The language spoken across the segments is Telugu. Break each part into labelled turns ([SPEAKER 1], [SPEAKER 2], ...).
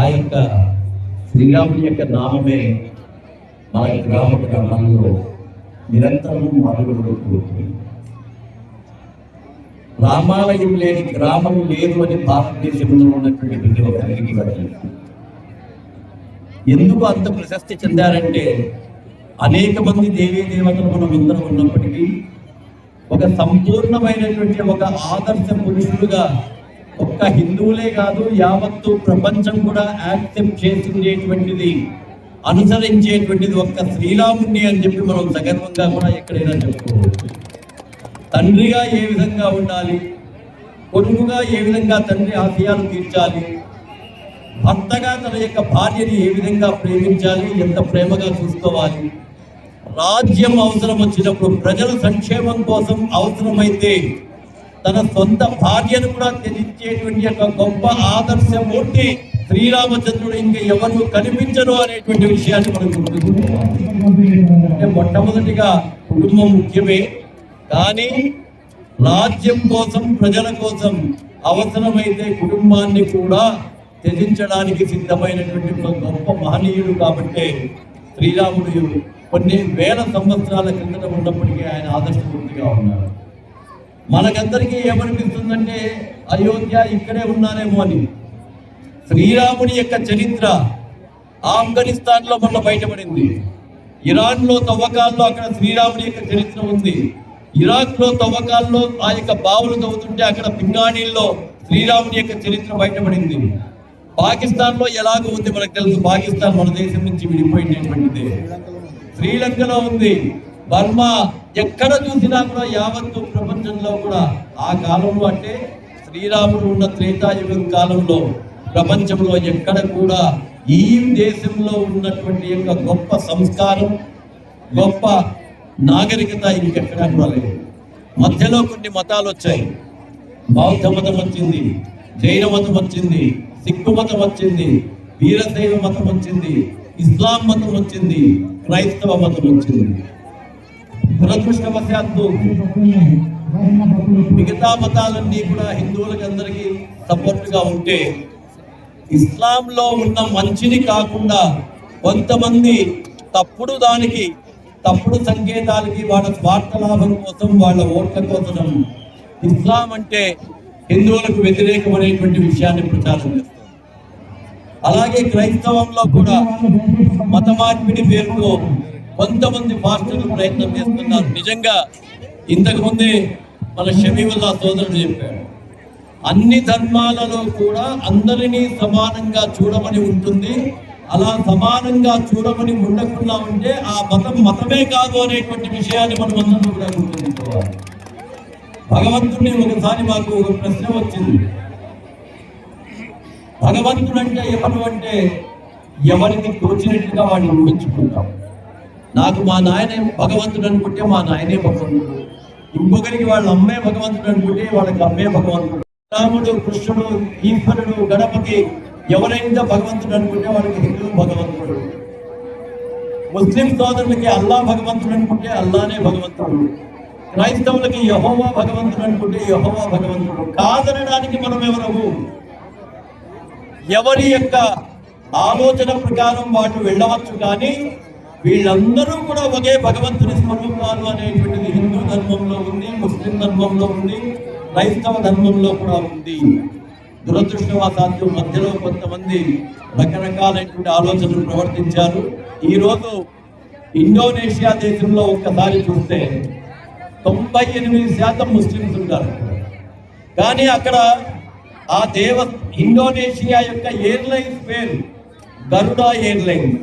[SPEAKER 1] ఆ యొక్క శ్రీరాముని యొక్క నామమే మన గ్రామ గ్రామాల్లో నిరంతరం మరుగుతుంది. రామాలయం లేని గ్రామం లేదు అని భారతదేశంలో ఉన్నటువంటి ప్రతి ఒక్కరికి తెలుసు. ఎందుకు అంత ప్రశస్తి చెందారంటే అనేక మంది దేవీ దేవతలు మనం అందరం ఉన్నప్పటికీ ఒక సంపూర్ణమైనటువంటి ఒక ఆదర్శ పురుషుడుగా ఒక్క హిందువులే కాదు యావత్తు ప్రపంచం కూడా యాక్సెప్ట్ చేసేటువంటిది అనుసరించేటువంటిది ఒక్క శ్రీరాముని అని చెప్పి మనం సగర్వంగా కూడా ఎక్కడైనా చెప్పుకోవచ్చు. తండ్రిగా ఏ విధంగా ఉండాలి, కొడుకుగా ఏ విధంగా తండ్రి ఆశయాలు తీర్చాలి, భర్తగా తన యొక్క భార్యని ఏ విధంగా ప్రేమించాలి, ఎంత ప్రేమగా చూసుకోవాలి, రాజ్యం అవసరం వచ్చినప్పుడు ప్రజల సంక్షేమం కోసం అవసరమైతే తన సొంత భార్యను కూడా త్యజించేటువంటి యొక్క గొప్ప ఆదర్శమూర్తి శ్రీరామచంద్రుడు ఇంకా ఎవరు కనిపించరు అనేటువంటి విషయాన్ని మనం గుర్తుంచుకోవాలి. అంటే మొట్టమొదటిగా కుటుంబం ముఖ్యమే, కానీ రాజ్యం కోసం ప్రజల కోసం అవసరమైతే కుటుంబాన్ని కూడా త్యజించడానికి సిద్ధమైనటువంటి గొప్ప మహనీయుడు. కాబట్టి శ్రీరాముడు కొన్ని వేల సంవత్సరాల కిందట ఉన్నప్పటికీ ఆయన ఆదర్శమూర్తిగా ఉన్నారు. మనకందరికీ ఏమనిపిస్తుందంటే అయోధ్య ఇక్కడే ఉన్నారేమో అని. శ్రీరాముని యొక్క చరిత్ర ఆఫ్ఘనిస్తాన్లో మొన్న బయటపడింది. ఇరాన్లో తవ్వకాల్లో అక్కడ శ్రీరాముని యొక్క చరిత్ర ఉంది. ఇరాక్లో తవ్వకాల్లో ఆ యొక్క బావులు తవ్వుతుంటే అక్కడ పింగాణీల్లో శ్రీరాముని యొక్క చరిత్ర బయటపడింది. పాకిస్తాన్లో ఎలాగో ఉంది మనకు తెలుసు. పాకిస్తాన్ మన దేశం నుంచి విడిపోయినటువంటిది. శ్రీలంకలో ఉంది, బర్మా, ఎక్కడ చూసినా కూడా యావత్తు ప్రపంచంలో కూడా ఆ కాలంలో అంటే శ్రీరాముడు ఉన్న త్రేతాయుగం కాలంలో ప్రపంచంలో ఎక్కడ కూడా ఈ దేశంలో ఉన్నటువంటి యొక్క గొప్ప సంస్కారం, గొప్ప నాగరికత ఇంకెక్కడా కూడా లేదు. మధ్యలో కొన్ని మతాలు వచ్చాయి. బౌద్ధ మతం వచ్చింది, జైన మతం వచ్చింది, సిక్కు మతం వచ్చింది, వీరశైవ మతం వచ్చింది, ఇస్లాం మతం వచ్చింది, క్రైస్తవ మతం వచ్చింది. దురదృష్టవశాత్తు మిగతా మతాలన్నీ కూడా హిందువులకి అందరికీ సపోర్ట్గా ఉంటే ఇస్లాంలో ఉన్న మంచిని కాకుండా కొంతమంది తప్పుడు సంకేతాలకి వాళ్ళ స్వార్థ లాభం కోసం, వాళ్ళ ఓట్ల కోసం ఇస్లాం అంటే హిందువులకు వ్యతిరేకమైనటువంటి విషయాన్ని ప్రచారం చేస్తారు. అలాగే క్రైస్తవంలో కూడా మత మార్పిడి పేరుతో కొంతమంది పాస్టర్లు ప్రయత్నం చేస్తున్నారు. నిజంగా ఇంతకుముందే మన షమీవుల్లా సోదరుడు చెప్పాడు, అన్ని ధర్మాలలో కూడా అందరినీ సమానంగా చూడమని ఉంటుంది. అలా సమానంగా చూడమని ఉండకుండా ఉంటే ఆ మతం మతమే కాదు అనేటువంటి విషయాన్ని మనం అందరం కూడా గుర్తుంచుకోవాలి. భగవంతుడిని ఒకసారి మాకు ఒక ప్రశ్న వచ్చింది. భగవంతుడు అంటే ఎవరు అంటే ఎవరికి తోచినట్టుగా వాడిని ఊహించుకుంటాం. నాకు మా నాయనే భగవంతుడు అనుకుంటే మా నాయనే భగవంతుడు, ఇంకొకరికి వాళ్ళ అమ్మే భగవంతుడు అనుకుంటే వాళ్ళకి అమ్మే భగవంతుడు. రాముడు, కృష్ణుడు, ఈశ్వరుడు, గణపతి ఎవరైనా భగవంతుడు అనుకుంటే వాళ్ళకి హిందువు భగవంతుడు. ముస్లిం సోదరులకి అల్లా భగవంతుడు అనుకుంటే అల్లానే భగవంతుడు. క్రైస్తవులకి యెహోవా భగవంతుడు అనుకుంటే యెహోవా భగవంతుడు. కాదనడానికి మనం ఎవరము? ఎవరి యొక్క ఆలోచన ప్రకారం వాటి వెళ్ళవచ్చు, కానీ వీళ్ళందరూ కూడా ఒకే భగవంతుని స్వరూపాలు అనేటువంటిది హిందూ ధర్మంలో ఉంది, ముస్లిం ధర్మంలో ఉంది, క్రైస్తవ ధర్మంలో కూడా ఉంది. దురదృష్టవశాత్తు మధ్యలో కొంతమంది రకరకాలైనటువంటి ఆలోచనలు ప్రవర్తించారు. ఈరోజు ఇండోనేషియా దేశంలో ఒక్కసారి చూస్తే 98% ముస్లిమ్స్ ఉంటారు. కానీ అక్కడ ఆ ఇండోనేషియా యొక్క ఎయిర్లైన్స్ పేరు గరుడా ఎయిర్లైన్స్.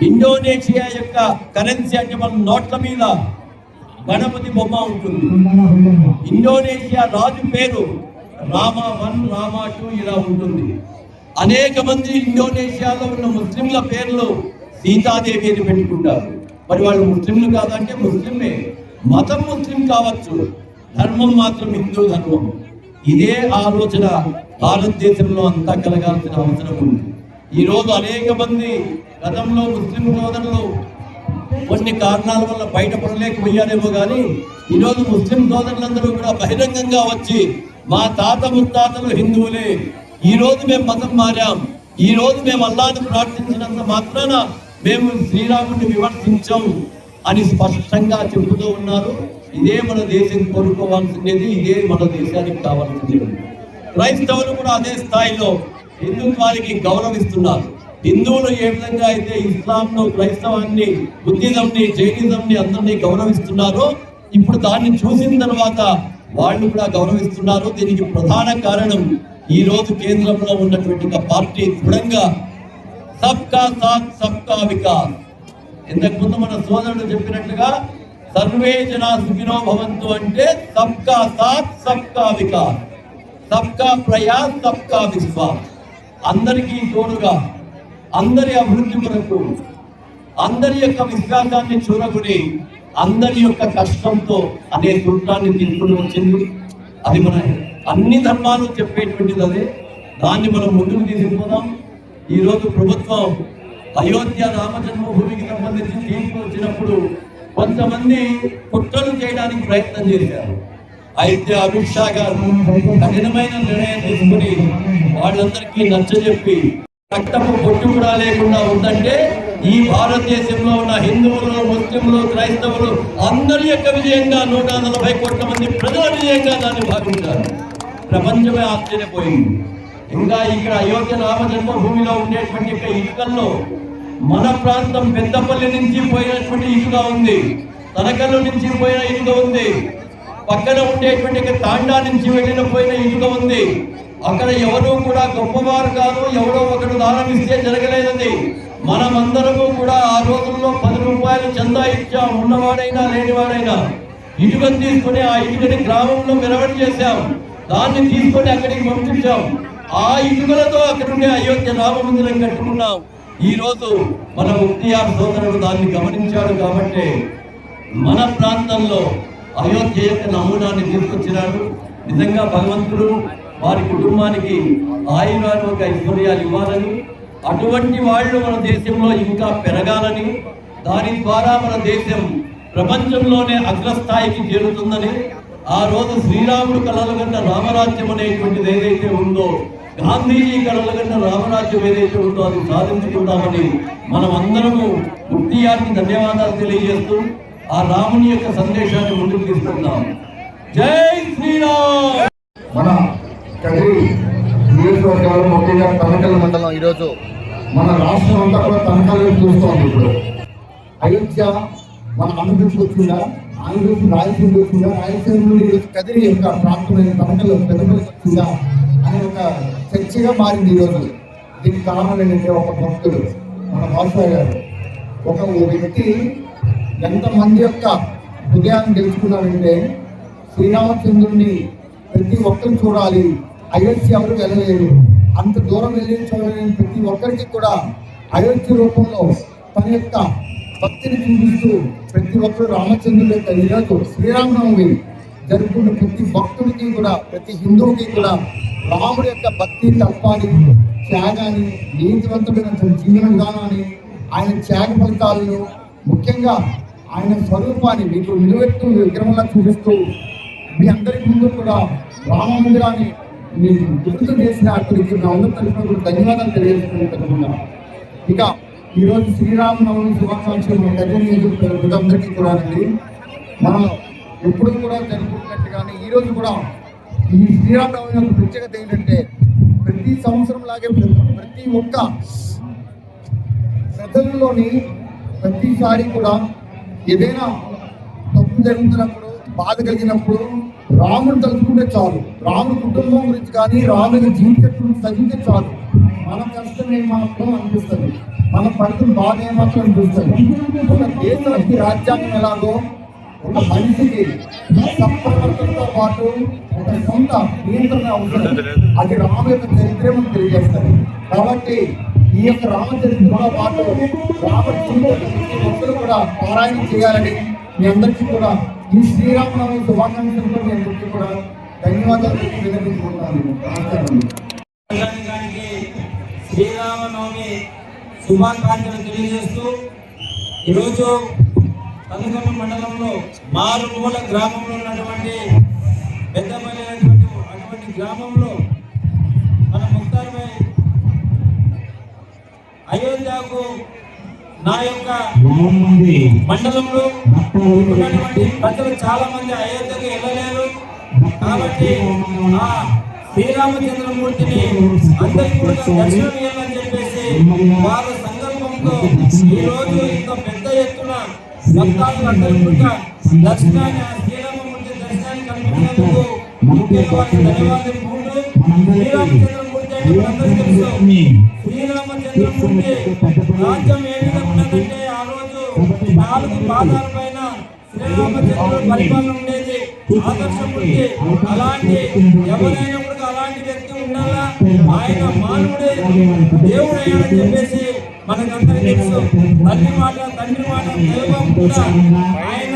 [SPEAKER 1] ఇండోనేషియా యొక్క కరెన్సీ అంటే మన నోట్ల మీద గణపతి బొమ్మ ఉంటుంది. ఇండోనేషియా రాజు పేరు రామా 1, రామా 2 ఇలా ఉంటుంది. అనేక మంది ఇండోనేషియాలో ఉన్న ముస్లింల పేర్లు సీతాదేవి అని పెట్టుకుంటారు. మరి వాళ్ళు ముస్లింలు కాదంటే ముస్లిమే, మతం ముస్లిం కావచ్చు, ధర్మం మాత్రం హిందూ ధర్మం. ఇదే ఆలోచన భారతదేశంలో అంతా కలగాల్సిన అవసరం ఉంది. ఈరోజు అనేక మంది గతంలో ముస్లిం సోదరులు కొన్ని కారణాల వల్ల బయటపడలేకపోయారేమో కానీ ఈరోజు ముస్లిం సోదరులందరూ కూడా బహిరంగంగా వచ్చి మా తాత ముత్తాతలు హిందువులే. ఈ రోజు మేము మతం మారాం, ఈ రోజు మేము అల్లాహ్ను ప్రార్థించినంత మాత్రాన మేము శ్రీరాముడిని విమర్శించాం అని స్పష్టంగా చెబుతూ ఉన్నారు. ఇదే మన దేశం కోరుకోవాల్సింది, ఇదే మన దేశానికి కావాల్సింది. క్రైస్తవులు కూడా అదే స్థాయిలో హిందుత్వానికి గౌరవిస్తున్నారు. హిందువులు ఏ విధంగా అయితే ఇస్లాంను, క్రైస్తవాన్ని, బుద్ధిజంని, జైనిజంని అందరినీ గౌరవిస్తున్నారో ఇప్పుడు దాన్ని చూసిన తర్వాత వాళ్ళు కూడా గౌరవిస్తున్నారు. దీనికి ప్రధాన కారణం ఈ రోజు కేంద్రంలో ఉన్నటువంటి ఒక పార్టీ దృఢంగా సబ్కా సాత్ సబ్కా వికాస్. ఇంతకు ముందు మన సోదరుడు చెప్పినట్టుగా సర్వే జనా సుఖినో భవంతు అంటే సబ్కా సాత్ సబ్కా వికాస్, సబ్కా ప్రయాస్ సబ్కా విశ్వాస్. అందరికీ తోడుగా, అందరి అభివృద్ధి కొరకు, అందరి యొక్క విశ్వాసాన్ని చూరగుని, అందరి యొక్క కష్టంతో అనే సూత్రాన్ని తీసుకుని వచ్చింది. అది మన అన్ని ధర్మాలు చెప్పేటువంటిది అదే. దాన్ని మనం ముందుకు తీసుకుపోదాం. ఈరోజు ప్రభుత్వం అయోధ్య రామ జన్మభూమికి సంబంధించి తీర్పు వచ్చినప్పుడు కొంతమంది కుట్రలు చేయడానికి ప్రయత్నం చేశారు. అయితే అమిత్ షా గారు కఠినమైన నిర్ణయం తీసుకుని వాళ్ళందరికీ నచ్చజెప్పి రక్తపు బొట్టు కూడా లేకుండా ఉందంటే ఈ భారతదేశంలో ఉన్న హిందువులు, ముస్లింలు, క్రైస్తవులు అందరి యొక్క విజయంగా 140 కోట్ల మంది ప్రజల విజయంగా దాన్ని భావించారు. ప్రపంచమే ఆశ్చర్యపోయింది. ఇంకా ఇక్కడ అయోధ్య రామ జన్మభూమిలో ఉండేటువంటి ఇటుకల్లో మన ప్రాంతం పెద్దపల్లి నుంచి పోయినటువంటి ఇటుక ఉంది, తనకల్లు నుంచి పోయిన ఇటుక ఉంది, పక్కన ఉండేటువంటి తాండా నుంచి పోయిన ఇటుక ఉంది. అక్కడ ఎవరు కూడా గొప్పవారు కాదు, ఎవరో ఒకరు దానం ఇస్తే జరగలేదని మనమందరము కూడా ఆ రోజుల్లో 10 రూపాయలు చందా ఇచ్చాం. ఉన్నవాడైనా లేనివాడైనా ఇటుకను తీసుకొని ఆ ఇటుకని గ్రామంలో మెరవడి చేశాం. దాన్ని తీసుకొని అక్కడికి పంపించాం. ఆ ఇటుకలతో అక్కడుండే అయోధ్య రామ మందిరం కట్టుకున్నాం. ఈ రోజు మన ముక్తియార్ సోదరుడు దాన్ని గమనించాడు కాబట్టి మన ప్రాంతంలో అయోధ్య యొక్క నమూనాన్ని తీసుకొచ్చినాడు. నిజంగా భగవంతుడు వారి కుటుంబానికి ఆయురారోగ్య ఐశ్వర్యాలు ఇవ్వాలని, అటువంటి వాళ్ళు మన దేశంలో ఇంకా పెరగాలని, దాని ద్వారా మన దేశం ప్రపంచంలోనే అగ్రస్థాయికి చేరుతుందని, ఆ రోజు శ్రీరాముడు కలలుగన్న రామరాజ్యం అనేటువంటిది ఏదైతే ఉందో, గాంధీజీ కలలుగన్న రామరాజ్యం ఏదైతే ఉందో అది సాధించుకుందామని మనం అందరము ముక్తియార్కి ధన్యవాదాలు తెలియజేస్తూ ఆ రాముని యొక్క సందేశాన్ని ముందుకు తీసుకుందాం. జై శ్రీరామ్.
[SPEAKER 2] మన కదిరి నియోజకవర్గాలు ముఖ్యంగా తనకల్ మండలం ఈరోజు మన రాష్ట్రం అంతా కూడా తనకలు చూస్తోంది. ఇప్పుడు అయోధ్య మన ఆంధ్రప్రదేశ్ వచ్చిందా, ఆంధ్రప్రదేశ్ రాయలసీమ వచ్చిందా, రాయలసీమ నుండి కదిరి యొక్క ప్రాంతమైన తనకలు పెద్దపల్లి వచ్చిందా అనే ఒక చర్చగా మారింది ఈరోజు. దీనికి కారణం ఏంటంటే ఒక భక్తుడు మన బాద్షా గారు, ఒక వ్యక్తి ఎంతమంది యొక్క హృదయాన్ని తెలుసుకున్నారంటే శ్రీరామచంద్రుడిని ప్రతి ఒక్కరు చూడాలి, అయోధ్య ఎవరు వెళ్ళలేరు, అంత దూరం వెళ్ళి చూడలేని ప్రతి ఒక్కరికి కూడా అయోధ్య రూపంలో తన యొక్క భక్తిని చూపిస్తూ ప్రతి ఒక్కరు రామచంద్రుడి యొక్క ఈరోజు శ్రీరామనవమి జరుపుకున్న ప్రతి భక్తుడికి కూడా, ప్రతి హిందువుకి కూడా రాముడి యొక్క భక్తి తత్వాన్ని, త్యాగాన్ని, నీతివంతమైన జీవన విధానాన్ని, ఆయన త్యాగ ఫలితాలను, ముఖ్యంగా ఆయన స్వరూపాన్ని మీకు నిలువెత్తు విగ్రహంగా చూపిస్తూ మీ అందరి ముందు కూడా రామ మందిరాన్ని మీరు గుర్తు చేసిన అక్కడికి నా అందరి తరఫున కూడా ధన్యవాదాలు తెలియజేసుకుంటున్నాను. ఇక ఈరోజు శ్రీరామనవమి శుభాకాంక్షలు మన కదిరి అందరికీ కూడా అండి. మనం ఎప్పుడు కూడా జరుపుకున్నట్టుగానే ఈరోజు కూడా ఈ శ్రీరామనవమి యొక్క ప్రత్యేకత ఏంటంటే ప్రతి సంవత్సరం లాగే ప్రతి ఒక్క ప్రజల్లోని ప్రతిసారి కూడా ఏదైనా తప్పు జరుగుతున్నప్పుడు, బాధ కలిగినప్పుడు రాముని తలుచుకుంటే చాలు, రాముడి కుటుంబం గురించి కానీ రాముడి జీవితం చదివితే చాలు మన కష్టం ఏమాత్రం అనిపిస్తుంది, మన పడుతున్న బాధ ఏమాత్రం అనిపిస్తుంది. ఒక దేశానికి రాజ్యాంగం ఎలాగో ఒక మనిషికి సత్ప్రవర్తనతో పాటు ఒక సొంత నియంత్రణ అవసరం. అది రాము యొక్క చరిత్ర మనకు తెలియజేస్తారు. కాబట్టి ఈ యొక్క రామచరిత్రతో పాటు రాముడి జీవితం కూడా పారాయణం చేయాలని మీ అందరికీ కూడా ఈ శ్రీరామనవమి శుభాకాంక్షలతో మీ అందరికీ కూడా ధన్యవాదాలు విన్నవించుకుంటాను.
[SPEAKER 3] శ్రీరామనవమి శుభాకాంక్షలు తెలియజేస్తూ ఈరోజు తనకల్ మండలంలో మారుమూల గ్రామంలో ఉన్నటువంటి పెద్దపల్లి గ్రామంలో మన ముక్తార్ భాయ్ అయోధ్యకు నా యొక్క మండలంలో ఉన్నటువంటి ప్రజలు చాలా మంది అయోధ్యకు వెళ్ళలేరు కాబట్టి ఆ శ్రీరామచంద్రమూర్తిని అందరికీ కూడా దర్శనం ఇవ్వాలని చెప్పేసి వారి సంకల్పంతో ఈ రోజు ఇంత పెద్ద ఎత్తున భక్తాదులందరూ కూడా దర్శనాన్ని ఆ శ్రీరామమూర్తి దర్శనాన్ని కల్పించినందుకు ముఖ్యంగా వారికి ధన్యవాదాలు తెలుపుకుంటూ శ్రీరామచంద్రమూర్తి అంటే మనందరికీ తెలుసు. శ్రీరామచంద్రమూర్తి రాజ్యం ఏ విధంగా ఉన్నదంటే ఆ రోజు 4 పాదాల పైన శ్రీరామచంద్రుడు పరిపాలన ఉండేది, ఆదర్శమూర్తి. అలాంటి ఎవరైనా కూడా అలాంటి వ్యక్తి ఉండాలా, ఆయన మానవుడే దేవుడు అయ్యాడని చెప్పేసి మనకందరికీ తెలుసు. తండ్రి మాట దైవం కూడా ఆయన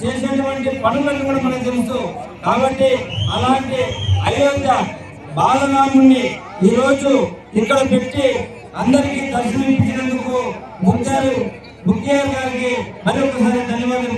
[SPEAKER 3] చేసేటువంటి పనులను కూడా మనకు తెలుసు. కాబట్టి అలాంటి అయోధ్య బాలరాముణ్ణి ఈ రోజు ఇక్కడ పెట్టి అందరికీ దర్శనం ఇప్పించినందుకు ముఖ్యారు గారికి మరి ఒకసారి ధన్యవాదాలు.